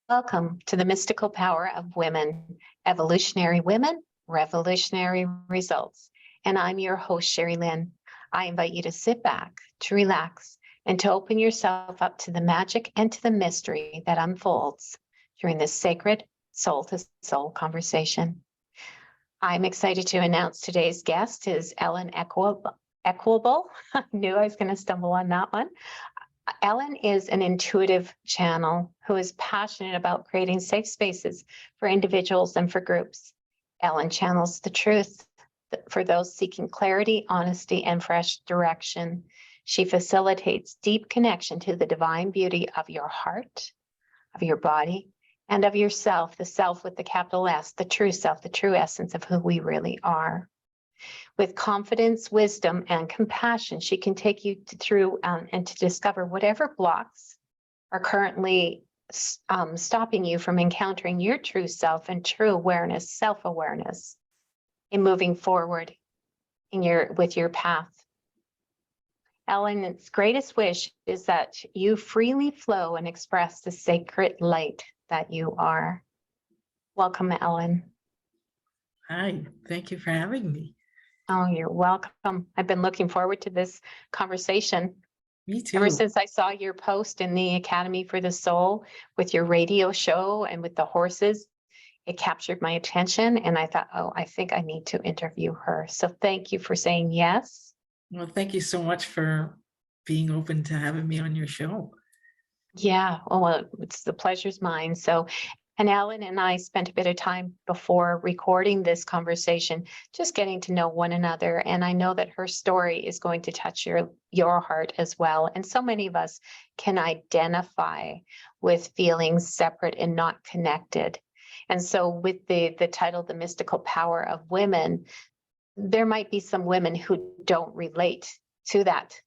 Welcome to the mystical power of women, evolutionary women, revolutionary results. And I'm your host, Sherry Lynn. I invite you to sit back, to relax, and to open yourself up to the magic and to the mystery that unfolds during this sacred soul to soul conversation. I'm excited to announce today's guest is Ellen Equable. I knew I was going to stumble on that one. Ellen is an intuitive channel who is passionate about creating safe spaces for individuals and for groups. Ellen channels the truth for those seeking clarity, honesty, and fresh direction. She facilitates deep connection to the divine beauty of your heart, of your body, and of yourself, the self with the capital S, the true self, the true essence of who we really are. With confidence, wisdom, and compassion, she can take you through and to discover whatever blocks are currently stopping you from encountering your true self and true awareness, self-awareness, in moving forward with your path. Ellen's greatest wish is that you freely flow and express the sacred light that you are. Welcome, Ellen. Hi, thank you for having me. Oh, you're welcome. I've been looking forward to this conversation. Me too. Ever since I saw your post in the Academy for the Soul with your radio show and with the horses, it captured my attention. And I thought, oh, I think I need to interview her. So thank you for saying yes. Well, thank you so much for being open to having me on your show. Yeah, well, the pleasure's mine. And Ellen and I spent a bit of time before recording this conversation, just getting to know one another. And I know that her story is going to touch your heart as well. And so many of us can identify with feeling separate and not connected. And so with the title, The Mystical Power of Women, there might be some women who don't relate to that,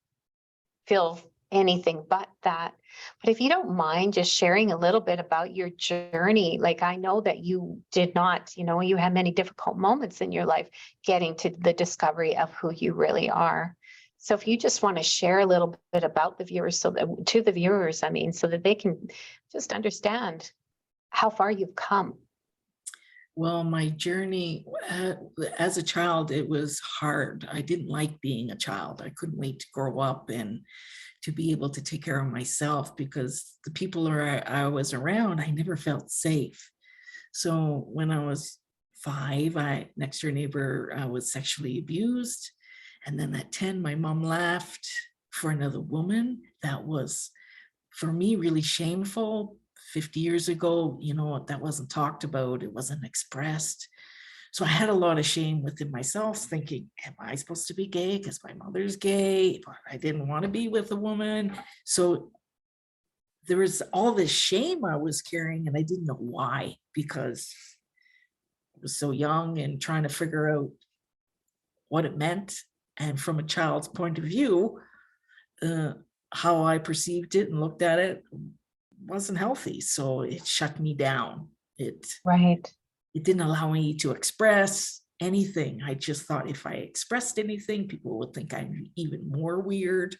feel anything but that. But if you don't mind just sharing a little bit about your journey, like I know that you did not, you had many difficult moments in your life getting to the discovery of who you really are. So if you just want to share a little bit about the viewers, so that they can just understand how far you've come. Well, my journey as a child, it was hard. I didn't like being a child. I couldn't wait to grow up and to be able to take care of myself, because the people I was around, I never felt safe. So when I was 5, next door neighbor was sexually abused. And then at 10, my mom left for another woman. That was, for me, really shameful. 50 years ago, that wasn't talked about. It wasn't expressed. So I had a lot of shame within myself, thinking, am I supposed to be gay because my mother's gay? I didn't want to be with a woman. So there was all this shame I was carrying, and I didn't know why, because I was so young and trying to figure out what it meant. And from a child's point of view, how I perceived it and looked at it wasn't healthy. So it shut me down. It didn't allow me to express anything. I just thought if I expressed anything, people would think I'm even more weird.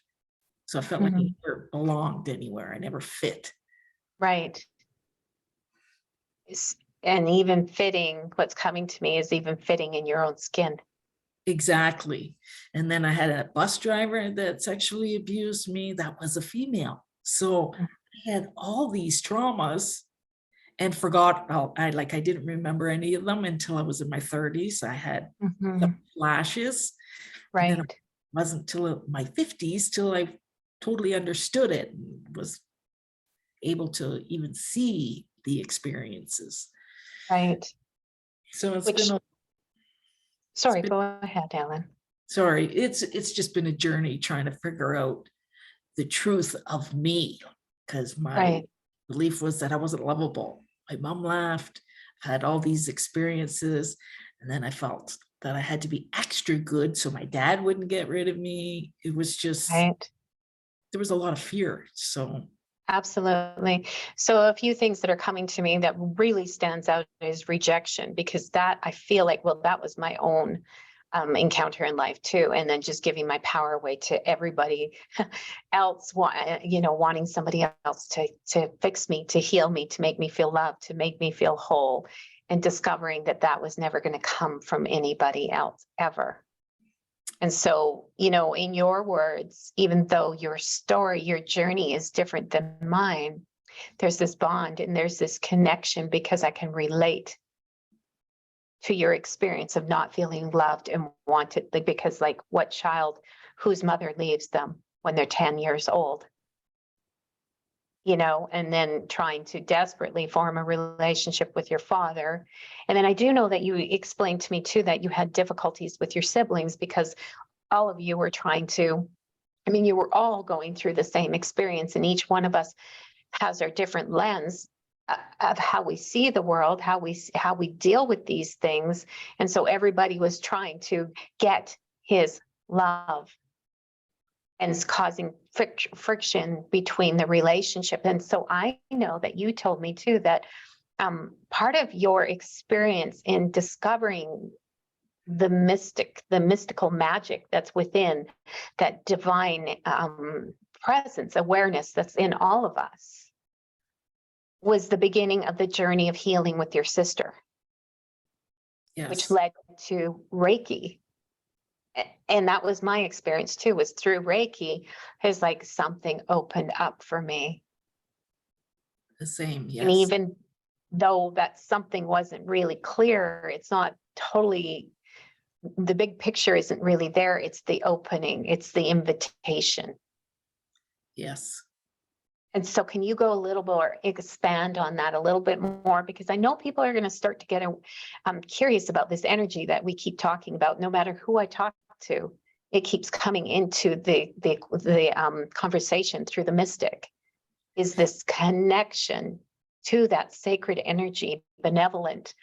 So I felt like I never belonged anywhere. I never fit. Right. And even fitting, what's coming to me is even fitting in your own skin. Exactly. And then I had a bus driver that sexually abused me. That was a female. So I had all these traumas and forgot. I didn't remember any of them until I was in my 30s. I had some flashes. Right. And then it wasn't till my 50s till I totally understood it and was able to even see the experiences. Right. So it's been Sorry, go ahead, Ellen. Sorry, it's just been a journey trying to figure out the truth of me, because my belief was that I wasn't lovable. My mom left, I had all these experiences, and then I felt that I had to be extra good so my dad wouldn't get rid of me. It was just, there was a lot of fear. So absolutely. So a few things that are coming to me that really stands out is rejection, because that I feel like, well, that was my own encounter in life too, and then just giving my power away to everybody else, wanting somebody else to fix me, to heal me, to make me feel loved, to make me feel whole, and discovering that that was never going to come from anybody else ever. And so, in your words, even though your story, your journey is different than mine, there's this bond and there's this connection because I can relate to your experience of not feeling loved and wanted, because like what child whose mother leaves them when they're 10 years old, and then trying to desperately form a relationship with your father. And then I do know that you explained to me too that you had difficulties with your siblings because all of you were you were all going through the same experience, and each one of us has our different lens of how we see the world, how we deal with these things. And so everybody was trying to get his love, and it's causing friction between the relationship. And so I know that you told me too that part of your experience in discovering the mystical magic that's within, that divine presence, awareness that's in all of us, was the beginning of the journey of healing with your sister. Yes. Which led to Reiki. And that was my experience too, was through Reiki, is like something opened up for me. The same, yes. And even though that something wasn't really clear, it's not totally, the big picture isn't really there. It's the opening, it's the invitation. Yes. And so can you go a little bit or expand on that a little bit more? Because I know people are going to start to get curious about this energy that we keep talking about. No matter who I talk to, it keeps coming into the conversation through the mystic, is this connection to that sacred energy, benevolent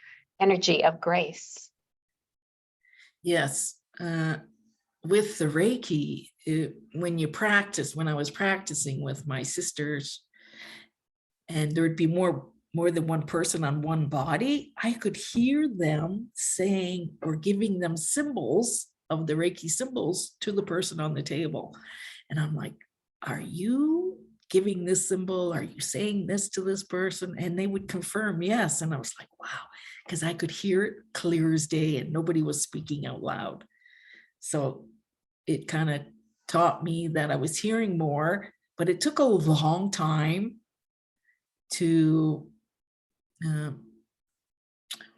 energy of grace. Yes. With the Reiki, when I was practicing with my sisters, and there would be more than one person on one body, I could hear them saying or giving them symbols of the Reiki symbols to the person on the table. And I'm like, are you giving this symbol? Are you saying this to this person? And they would confirm yes. And I was like, wow, because I could hear it clear as day and nobody was speaking out loud. So it kind of taught me that I was hearing more, but it took a long time to,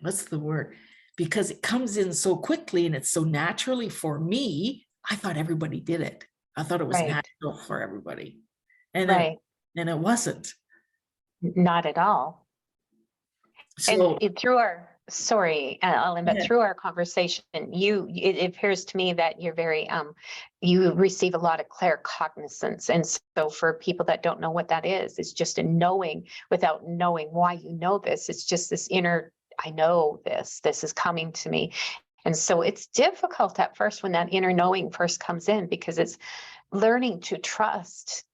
what's the word? Because it comes in so quickly and it's so naturally for me. I thought everybody did it. I thought it was natural for everybody. And it wasn't. Not at all. So, and through our, sorry, Ellen, but through our conversation, it appears to me that you're very, you receive a lot of claircognizance. And so for people that don't know what that is, it's just a knowing without knowing why you know this. It's just this inner, I know this is coming to me. And so it's difficult at first when that inner knowing first comes in, because it's learning to trust.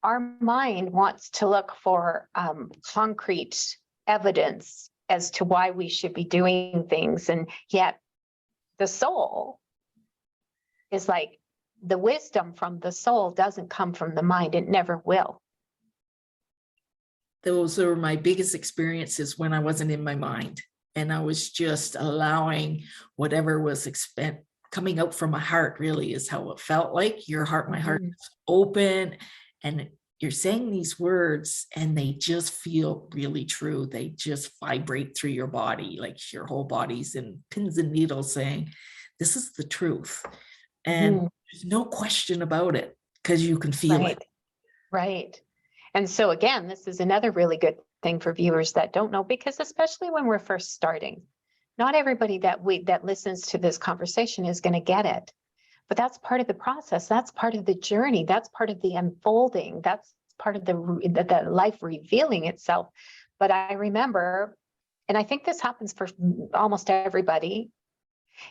Our mind wants to look for concrete evidence as to why we should be doing things. And yet the soul is like, the wisdom from the soul doesn't come from the mind. It never will. Those are my biggest experiences when I wasn't in my mind. And I was just allowing whatever was coming out from my heart, really is how it felt like. Your heart, my heart is open. And you're saying these words and they just feel really true. They just vibrate through your body, like your whole body's in pins and needles saying, this is the truth. And there's no question about it because you can feel it. Right. And so again, this is another really good thing for viewers that don't know, because especially when we're first starting, not everybody that listens to this conversation is going to get it. But that's part of the process. That's part of the journey. That's part of the unfolding. That's part of the life revealing itself. But I remember, and I think this happens for almost everybody,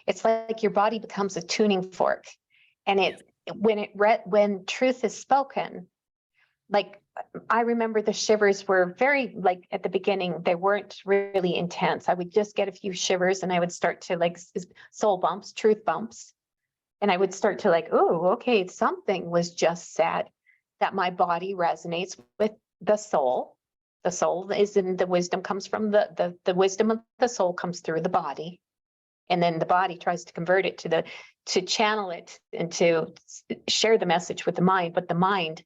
it's like your body becomes a tuning fork. And when truth is spoken, like, I remember the shivers were very, like, at the beginning, they weren't really intense. I would just get a few shivers and I would start to like soul bumps, truth bumps. And I would start to like, oh, okay, something was just said, that my body resonates with the soul. The soul is in the wisdom, comes from the wisdom of the soul comes through the body. And then the body tries to convert it to channel it and to share the message with the mind, but the mind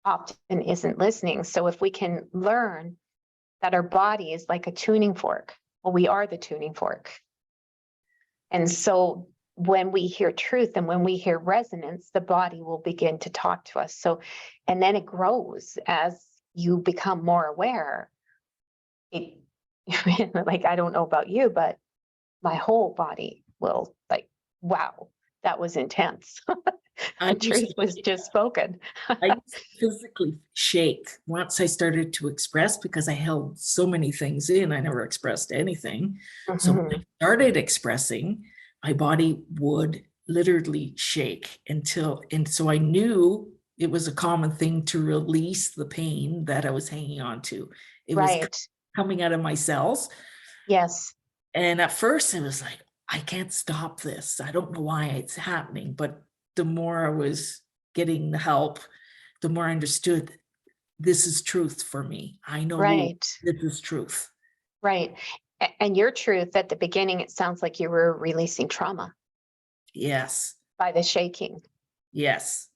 often isn't listening. So if we can learn that our body is like a tuning fork, well, we are the tuning fork. And so when we hear truth and when we hear resonance, the body will begin to talk to us. So, and then it grows as you become more aware. It, like, I don't know about you, but my whole body will like, wow, that was intense. I The used truth was just spoken. I used to physically shake once I started to express, because I held so many things in. I never expressed anything. So when I started expressing, my body would literally shake and so I knew it was a common thing to release the pain that I was hanging on to. It was Right. coming out of my cells. Yes. And at first it was like, I can't stop this. I don't know why it's happening. But the more I was getting the help, the more I understood this is truth for me. I know Right. this is truth. Right. And your truth at the beginning, it sounds like you were releasing trauma Yes. by the shaking. Yes.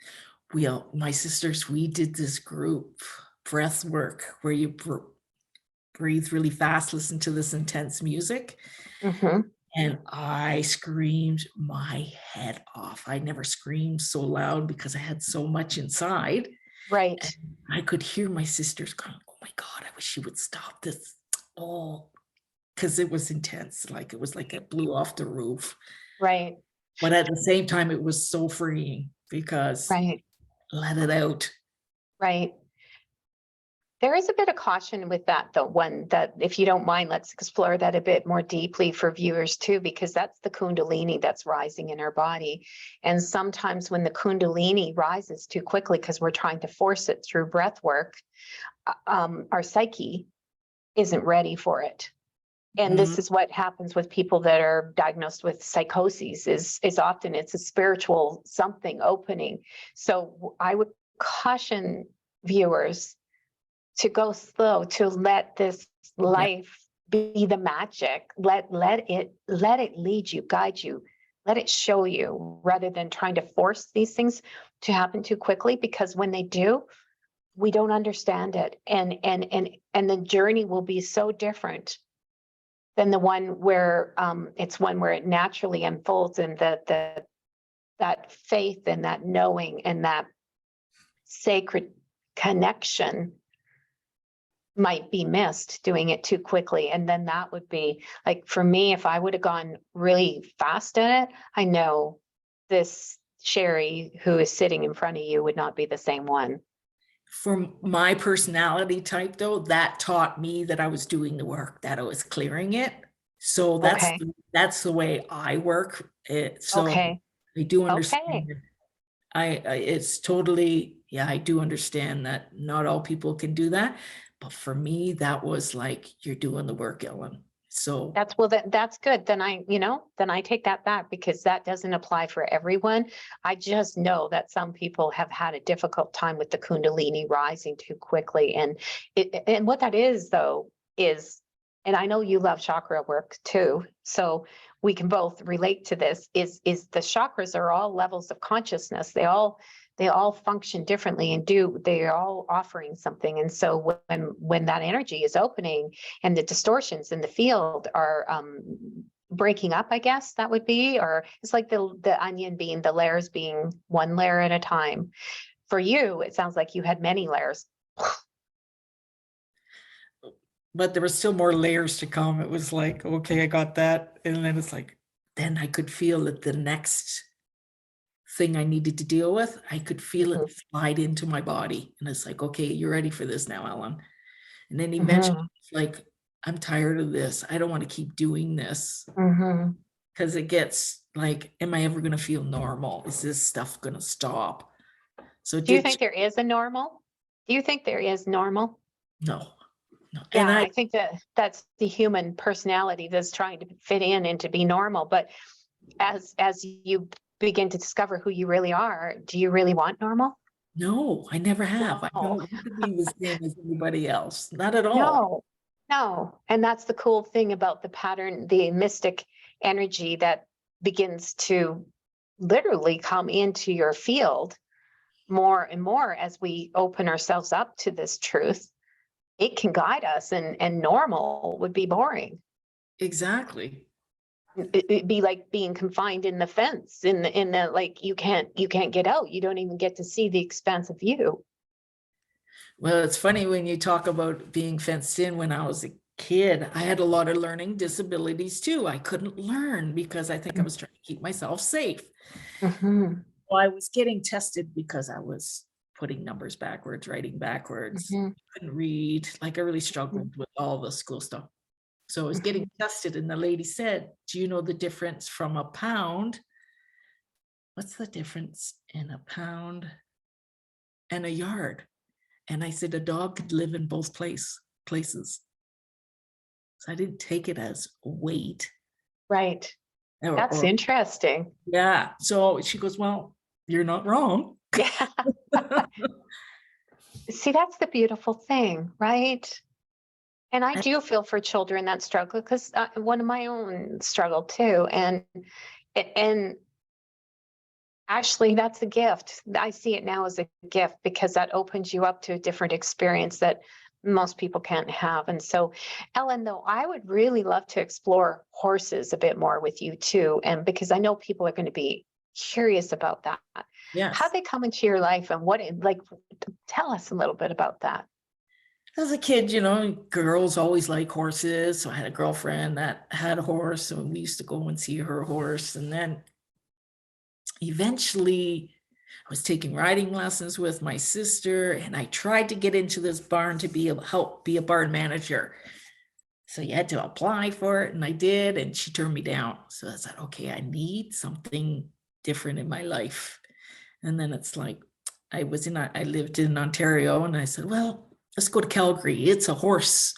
My sisters, we did this group breath work where you breathe really fast, listen to this intense music. Mm-hmm. And I screamed my head off. I never screamed so loud because I had so much inside. Right. And I could hear my sisters going, oh my God, I wish she would stop this. Oh, because it was intense. Like it was like it blew off the roof. Right. But at the same time, it was so freeing because Right. let it out. Right. There is a bit of caution with that, though, one that, if you don't mind, let's explore that a bit more deeply for viewers too, because that's the Kundalini that's rising in our body. And sometimes when the Kundalini rises too quickly, because we're trying to force it through breath work, our psyche isn't ready for it. And this is what happens with people that are diagnosed with psychoses, is often it's a spiritual something opening. So I would caution viewers to go slow, to let this Yeah. life be the magic. Let it lead you, guide you, let it show you, rather than trying to force these things to happen too quickly, because when they do, we don't understand it. And the journey will be so different than the one where it's one where it naturally unfolds, and that faith and that knowing and that sacred connection might be missed doing it too quickly. And then that would be like, for me, if I would have gone really fast at it, I know this Sherry who is sitting in front of you would not be the same one. For my personality type, though, that taught me that I was doing the work, that I was clearing it. So Okay. that's the way I work. So Okay. I do Okay. understand. It's totally, yeah, I do understand that not all people can do that. But for me, that was like, you're doing the work, Ellen. So That's good. Then I take that back, because that doesn't apply for everyone. I just know that some people have had a difficult time with the Kundalini rising too quickly. And what that is, though, is, and I know you love chakra work too, so we can both relate to this, is the chakras are all levels of consciousness. They all function differently, and they're all offering something. And so when that energy is opening and the distortions in the field are breaking up, I guess that would be, or it's like the onion being, the layers being one layer at a time. For you, it sounds like you had many layers. but there was still more layers to come. It was like, okay, I got that. And then it's like, then I could feel that the next thing I needed to deal with, I could feel it slide into my body. And it's like, okay, you're ready for this now, Ellen. And then eventually, it's like, I'm tired of this. I don't want to keep doing this, because it gets like, am I ever going to feel normal? Is this stuff going to stop? So it Do you did. think there is a normal? Do you think there is normal? No, no. Yeah, And I think that that's the human personality that's trying to fit in and to be normal. But as you begin to discover who you really are, do you really want normal? no, I never have. I No, don't want to be the same as anybody else. Not at all. no, no. And that's the cool thing about the pattern, the mystic energy that begins to literally come into your field more and more as we open ourselves up to this truth. It can guide us, and normal would be boring. Exactly. It'd be like being confined in the fence, in the like you can't get out. You don't even get to see the expansive view. Well, it's funny when you talk about being fenced in. When I was a kid, I had a lot of learning disabilities too. I couldn't learn because I think I was trying to keep myself safe. Mhm, Well, I was getting tested because I was putting numbers backwards, writing backwards, mhm, couldn't read. Like I really mhm, struggled with all the school stuff. So I was getting mhm. tested, and the lady said, "Do you know the difference from a pound? What's the difference in a pound and a yard?" And I said, "A dog could live in both places." So I didn't take it as weight. Right. That's Or interesting. yeah. So she goes, "Well, you're not wrong." Yeah. See, that's the beautiful thing, right? And I And do feel for children that struggle because one of my own struggled too, and actually, that's a gift. I see it now as a gift because that opens you up to a different experience that most people can't have. And so, Ellen, though, I would really love to explore horses a bit more with you too. And because I know people are going to be curious about that. How yes, they come into your life and what it like, tell us a little bit about that. as a kid, girls always like horses. So I had a girlfriend that had a horse, and we used to go and see her horse. And then eventually, I was taking riding lessons with my sister, and I tried to get into this barn to help be a barn manager. So you had to apply for it, and I did, and she turned me down. So I said, okay, I need something different in my life. And then it's like, I lived in Ontario, and I said, well, let's go to Calgary. It's a horse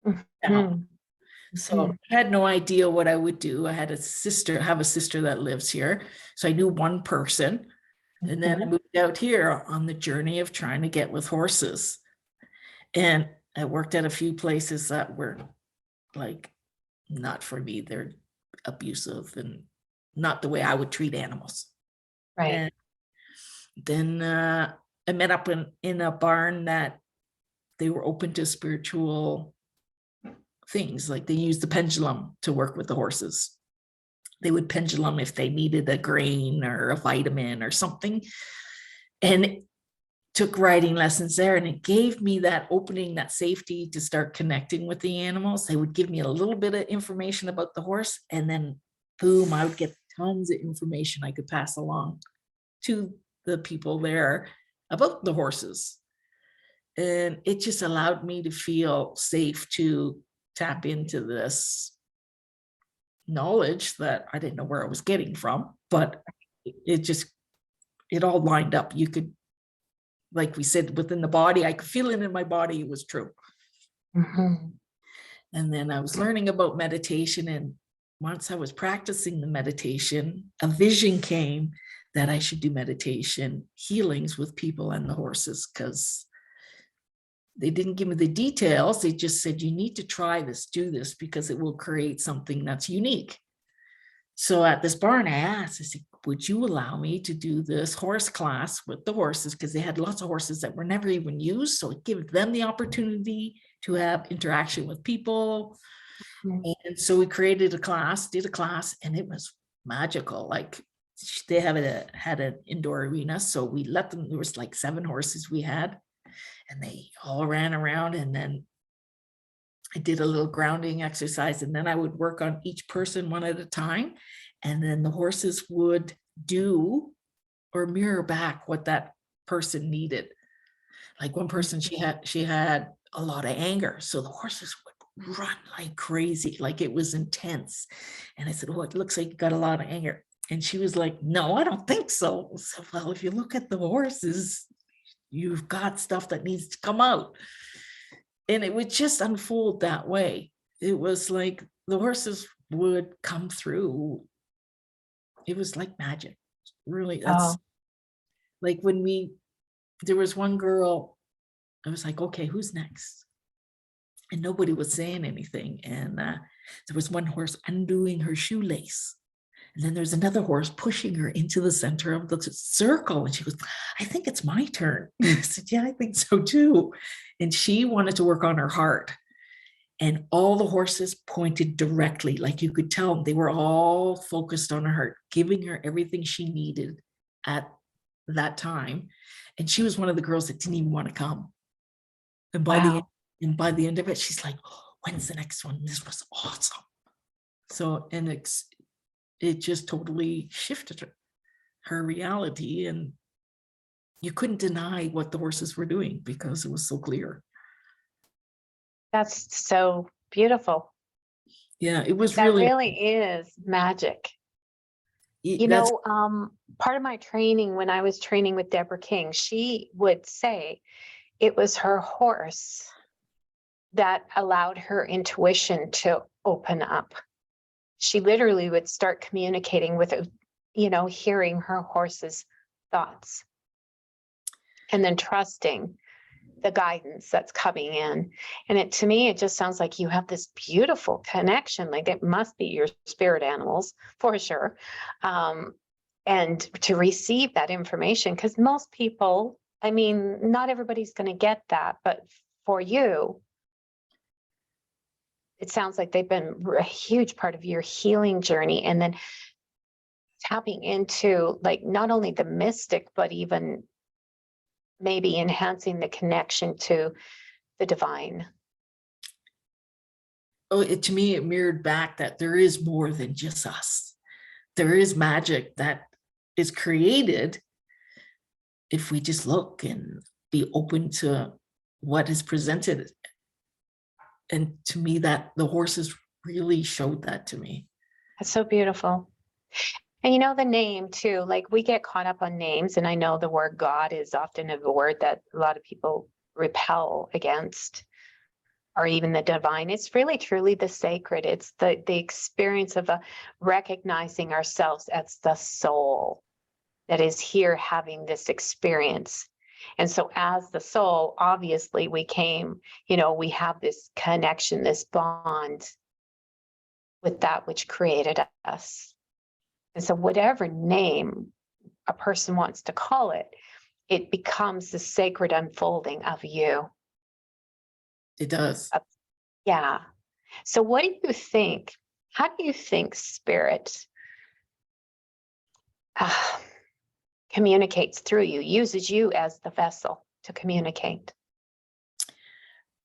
town. Mhm. So Mhm. I had no idea what I would do. I have a sister that lives here. So I knew one person. And then I Mhm. moved out here on the journey of trying to get with horses. And I worked at a few places that were like not for me. They're abusive and not the way I would treat animals. Right. And then I met up in a barn that they were open to spiritual things. Like they used the pendulum to work with the horses. They would pendulum if they needed a grain or a vitamin or something. And took riding lessons there, and it gave me that opening, that safety to start connecting with the animals. They would give me a little bit of information about the horse, and then boom, I would get tons of information I could pass along to the people there about the horses. And it just allowed me to feel safe to tap into this knowledge that I didn't know where I was getting from, but it all lined up. You could, like we said, within the body, I could feel it in my body. It was true. Mhm. And then I was learning about meditation. And once I was practicing the meditation, a vision came that I should do meditation healings with people and the horses, because they didn't give me the details. They just said, you need to try this, do this, because it will create something that's unique. So at this barn, I asked, I said, would you allow me to do this horse class with the horses? Because they had lots of horses that were never even used. So it gives them the opportunity to have interaction with people. Mhm. And so we did a class, and it was magical. Like they had an indoor arena. So we let them, there was like 7 horses we had, and they all ran around. And then I did a little grounding exercise, and then I would work on each person one at a time. And then the horses would do or mirror back what that person needed. Like one person, she had a lot of anger. So the horses would run like crazy, like it was intense. And I said, oh, it looks like you got a lot of anger. And she was like, no, I don't think so. So, well, if you look at the horses, you've got stuff that needs to come out. And it would just unfold that way. It was like the horses would come through. It was like magic. Really, that's like when there was one girl, I was like, okay, who's next? And nobody was saying anything. And there was one horse undoing her shoelace. And then there's another horse pushing her into the center of the circle. And she goes, I think it's my turn. I said, yeah, I think so too. And she wanted to work on her heart. And all the horses pointed directly, like you could tell they were all focused on her heart, giving her everything she needed at that time. And she was one of the girls that didn't even want to come. And by the end of it, she's like, oh, when's the next one? This was awesome. So, and it just totally shifted her reality. And you couldn't deny what the horses were doing because it was so clear. That's so beautiful. Yeah, it was That really is magic. You know, part of my training, when I was training with Deborah King, she would say it was her horse that allowed her intuition to open up. She literally would start communicating with, hearing her horse's thoughts and then trusting the guidance that's coming in. And to me, it just sounds like you have this beautiful connection. Like it must be your spirit animals for sure. And to receive that information, because most people, I mean, not everybody's going to get that, but for you, it sounds like they've been a huge part of your healing journey. And then tapping into like not only the mystic, but even maybe enhancing the connection to the divine. Oh, to me, it mirrored back that there is more than just us. There is magic that is created if we just look and be open to what is presented. And to me, that the horses really showed that to me. That's so beautiful. And the name too, like we get caught up on names, and I know the word God is often a word that a lot of people repel against, or even the divine. It's really truly the sacred. It's the experience of recognizing ourselves as the soul that is here having this experience. And so as the soul, obviously we have this connection, this bond with that which created us. And so whatever name a person wants to call it, it becomes the sacred unfolding of you. It does. Yeah. So what do you think? How do you think spirit communicates through you, uses you as the vessel to communicate?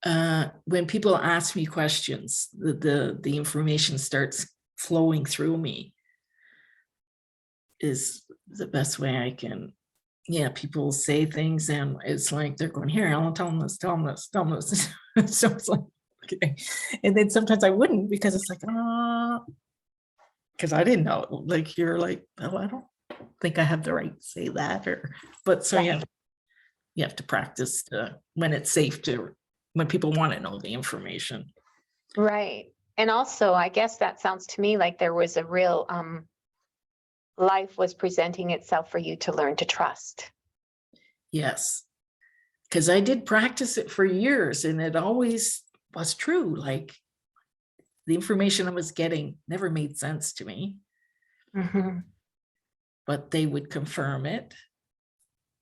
When people ask me questions, the information starts flowing through me. Is the best way I can. Yeah, people say things and it's like they're going, here, Ellen, tell them this. So it's like, okay. And then sometimes I wouldn't, because it's like, because I didn't know. Like you're like, oh, I don't think I have the right to say that. But so Right. you have to practice when it's safe when people want to know the information. Right. And also, I guess that sounds to me like there was a real life was presenting itself for you to learn to trust. Yes, because I did practice it for years and it always was true. Like the information I was getting never made sense to me, but they would confirm it.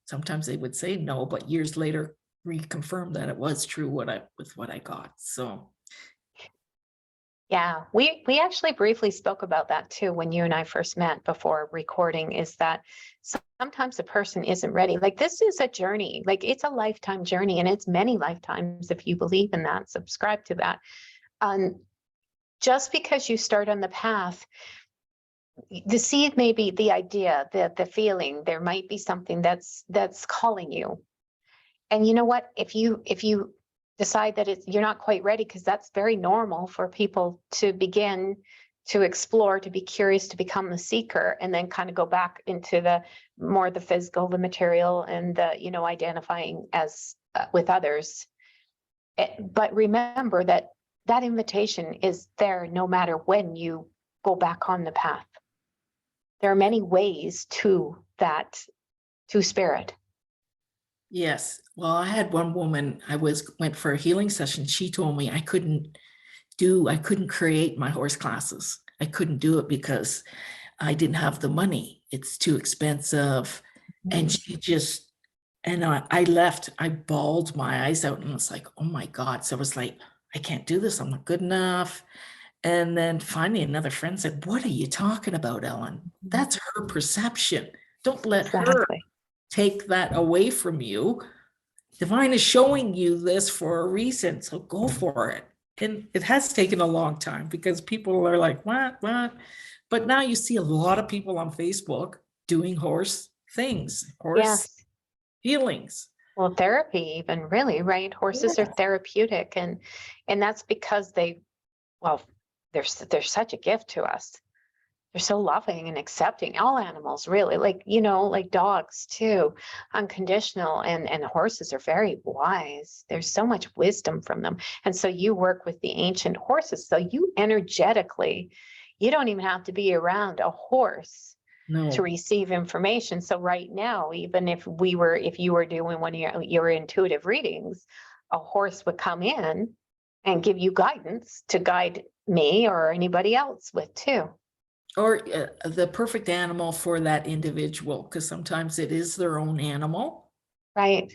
Sometimes they would say no, but years later reconfirm that it was true with what I got. So yeah, we actually briefly spoke about that too when you and I first met before recording, is that sometimes a person isn't ready. Like this is a journey, like it's a lifetime journey, and it's many lifetimes if you believe in that, subscribe to that. Just because you start on the path, the seed may be the idea, the feeling, there might be something that's calling you. And you know what, if you decide that you're not quite ready, because that's very normal for people to begin to explore, to be curious, to become the seeker, and then kind of go back into the physical, the material, and the, identifying as with others. But remember that that invitation is there no matter when you go back on the path. There are many ways to that, to spirit. Yes. Well, I had one woman, went for a healing session. She told me I couldn't create my horse classes. I couldn't do it because I didn't have the money. It's too expensive. And I left, I bawled my eyes out and I was like, oh my God. So I was like, I can't do this. I'm not good enough. And then finally another friend said, what are you talking about, Ellen? That's her perception. Don't let her take that away from you. Divine is showing you this for a reason, so go for it. And it has taken a long time because people are like, what? But now you see a lot of people on Facebook doing horse things, horse healings. Well, therapy even, really, right? Horses are therapeutic, and that's because they're such a gift to us. They're so loving and accepting. All animals, really, like dogs too, unconditional, and horses are very wise. There's so much wisdom from them. And so you work with the ancient horses. So you energetically, you don't even have to be around a horse to receive information. So right now, even if you were doing one of your intuitive readings, a horse would come in and give you guidance to guide me or anybody else with too. Or the perfect animal for that individual, because sometimes it is their own animal. Right.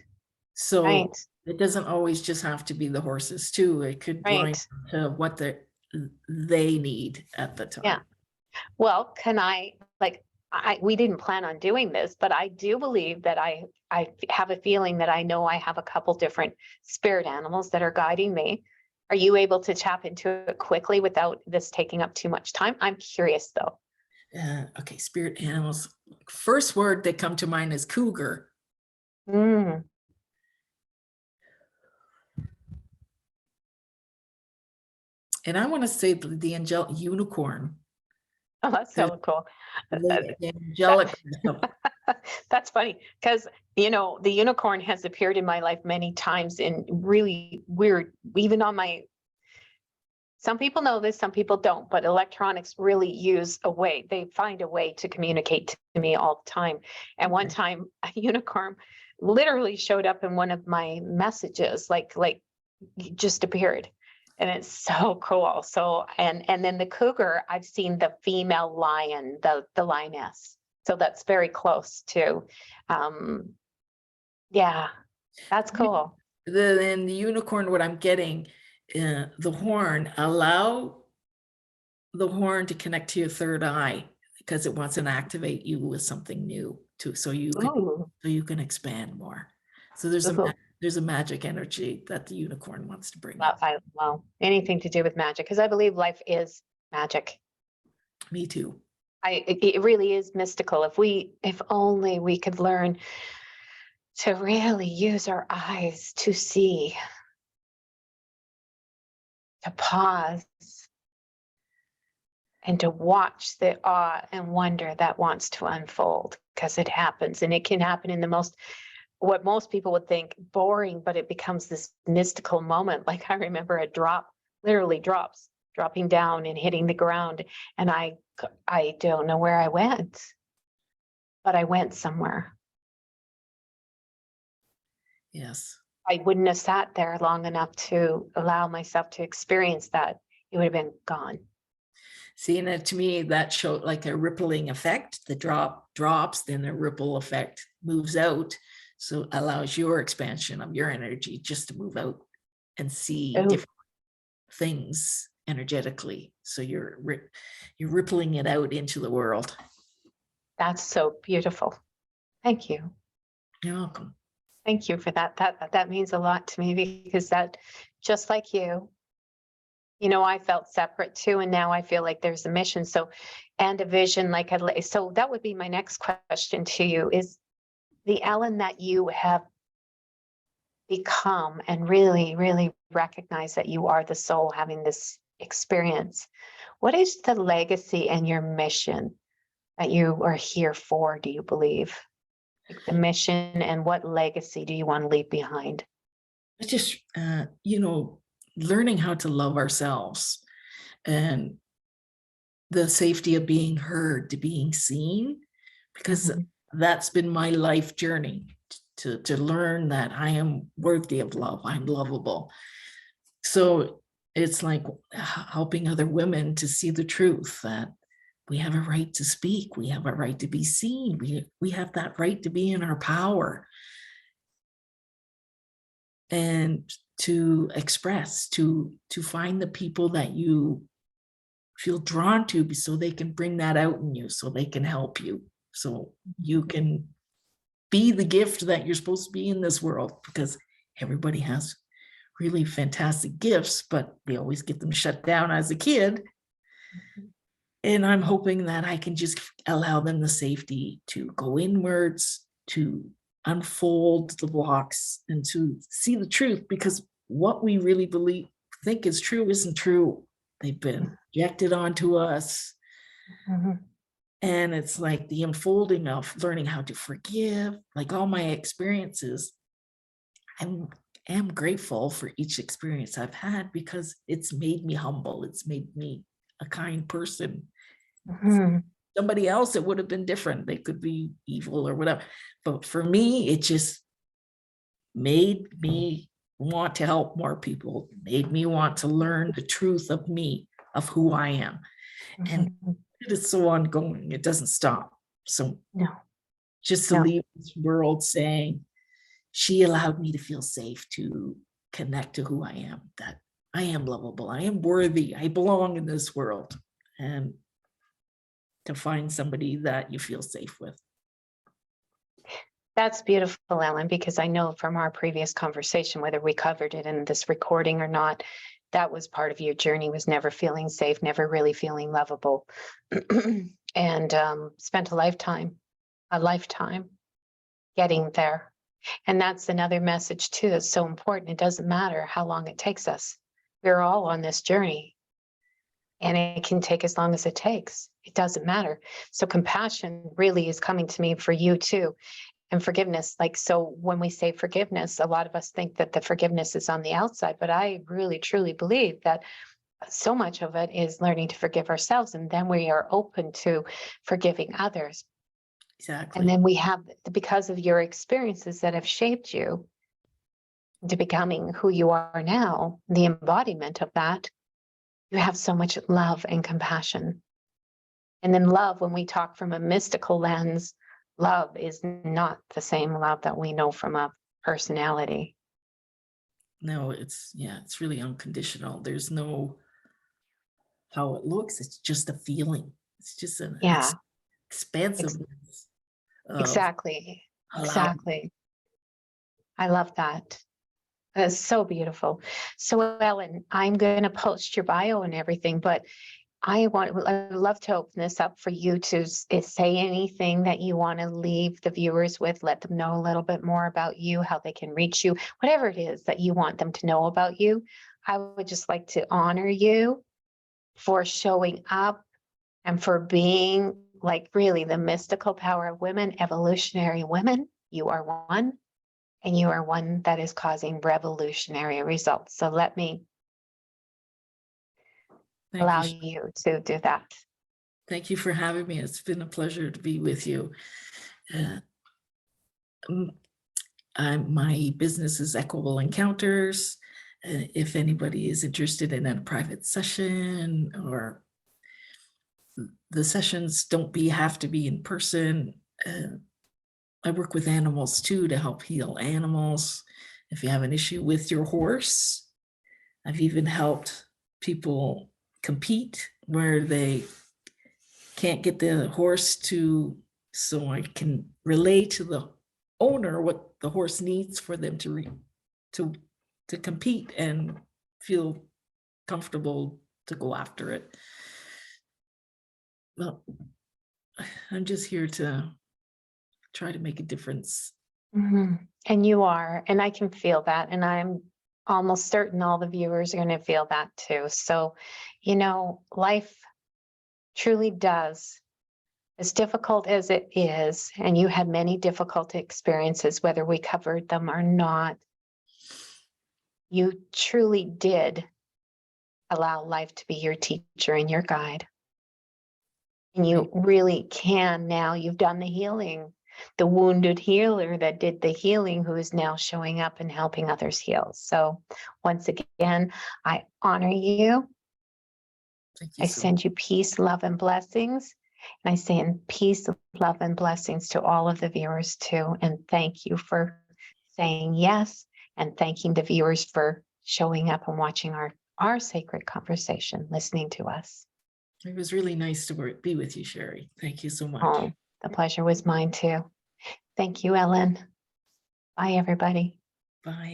So it doesn't always just have to be the horses too. It could line to what they need at the time. Yeah. Well, we didn't plan on doing this, but I do believe that I have a feeling that I know I have a couple different spirit animals that are guiding me. Are you able to tap into it quickly without this taking up too much time? I'm curious though. Okay, spirit animals. First word that come to mind is cougar. Mm. And I want to say the angelic unicorn. Oh, that's so cool. The angelic. That's funny because, the unicorn has appeared in my life many times in really weird, even on some people know this, some people don't, but electronics really they find a way to communicate to me all the time. And one time a unicorn literally showed up in one of my messages, like just appeared. And it's so cool. So, and then the cougar, I've seen the female lion, the lioness. So that's very close to, that's cool. Then the unicorn, what I'm getting, the horn, allow the horn to connect to your third eye because it wants to activate you with something new too, so you can expand more. So there's a magic energy that the unicorn wants to bring up. Well, anything to do with magic, because I believe life is magic. Me too. It really is mystical. If only we could learn to really use our eyes to see, to pause, and to watch the awe and wonder that wants to unfold, because it happens, and it can happen in what most people would think boring, but it becomes this mystical moment. Like I remember a drop, literally dropping down and hitting the ground, and I don't know where I went, but I went somewhere. Yes. I wouldn't have sat there long enough to allow myself to experience that. It would have been gone. See, and to me, that showed like a rippling effect. The drop drops, then the ripple effect moves out. So it allows your expansion of your energy just to move out and see different things energetically. So you're rippling it out into the world. That's so beautiful. Thank you. You're welcome. Thank you for that. That means a lot to me, because that, just like you, I felt separate too, and now I feel like there's a mission. So, and a vision, so that would be my next question to you: is the Ellen that you have become and really, really recognize that you are the soul having this experience. What is the legacy and your mission that you are here for, do you believe? Like the mission, and what legacy do you want to leave behind? It's just, learning how to love ourselves, and the safety of being heard, to being seen, because Mhm. that's been my life journey, to learn that I am worthy of love, I'm lovable. So it's like helping other women to see the truth, that we have a right to speak, we have a right to be seen, we have that right to be in our power and to express, to find the people that you feel drawn to, so they can bring that out in you, so they can help you, so you can be the gift that you're supposed to be in this world, because everybody has really fantastic gifts, but they always get them shut down as a kid. And I'm hoping that I can just allow them the safety to go inwards, to unfold the blocks, and to see the truth, because what we really think is true isn't true. They've been projected onto us. Mhm. And it's like the unfolding of learning how to forgive, like all my experiences. I am grateful for each experience I've had, because it's made me humble. It's made me a kind person. Mhm. Somebody else, it would have been different. They could be evil or whatever. But for me, it just made me want to help more people, made me want to learn the truth of me, of who I am. And Mhm. it is so ongoing. It doesn't stop. So No, just to no. leave this world saying, she allowed me to feel safe, to connect to who I am, that I am lovable, I am worthy, I belong in this world, and to find somebody that you feel safe with. That's beautiful, Ellen, because I know from our previous conversation, whether we covered it in this recording or not, that was part of your journey, was never feeling safe, never really feeling lovable. And spent a lifetime getting there. And that's another message too that's so important. It doesn't matter how long it takes us. We're all on this journey, and it can take as long as it takes. It doesn't matter. So compassion really is coming to me for you too. And forgiveness, like, so when we say forgiveness, a lot of us think that the forgiveness is on the outside, but I really truly believe that so much of it is learning to forgive ourselves, and then we are open to forgiving others. And Exactly. then we have, because of your experiences that have shaped you to becoming who you are now, the embodiment of that, you have so much love and compassion. And then love, when we talk from a mystical lens, love is not the same love that we know from a personality. No, it's really unconditional. There's no how it looks. It's just a feeling. It's just an Yeah, ex- expansiveness of exactly. allow. Exactly. I love that. That's so beautiful. So, Ellen, I'm going to post your bio and everything, but I'd love to open this up for you to say anything that you want to leave the viewers with, let them know a little bit more about you, how they can reach you, whatever it is that you want them to know about you. I would just like to honor you for showing up and for being like really the mystical power of women, evolutionary women. You are one, and you are one that is causing revolutionary results. So let me Thank you. allow you to do that. Thank you for having me. It's been a pleasure to be with you. Uh, mm, my business is Equable Encounters. If anybody is interested in a private session, or the sessions have to be in person. I work with animals too, to help heal animals. If you have an issue with your horse, I've even helped people compete where they can't get the horse to, so I can relay to the owner what the horse needs for them to to compete and feel comfortable to go after it. Well, I'm just here to try to make a difference. Mhm. And you are, and I can feel that. And I'm almost certain all the viewers are going to feel that too. So, you know, life truly does, as difficult as it is, and you had many difficult experiences, whether we covered them or not, you truly did allow life to be your teacher and your guide. And you really can now, you've done the healing, the wounded healer that did the healing, who is now showing up and helping others heal. So once again, I honor you. Thank you I so send you peace, love, and blessings. And I send peace, love, and blessings to all of the viewers too. And thank you for saying yes. And thanking the viewers for showing up and watching our sacred conversation, listening to us. It was really nice to be with you, Sherry. Thank you so much. Oh, the pleasure was mine too. Thank you, Ellen. Bye, everybody. Bye.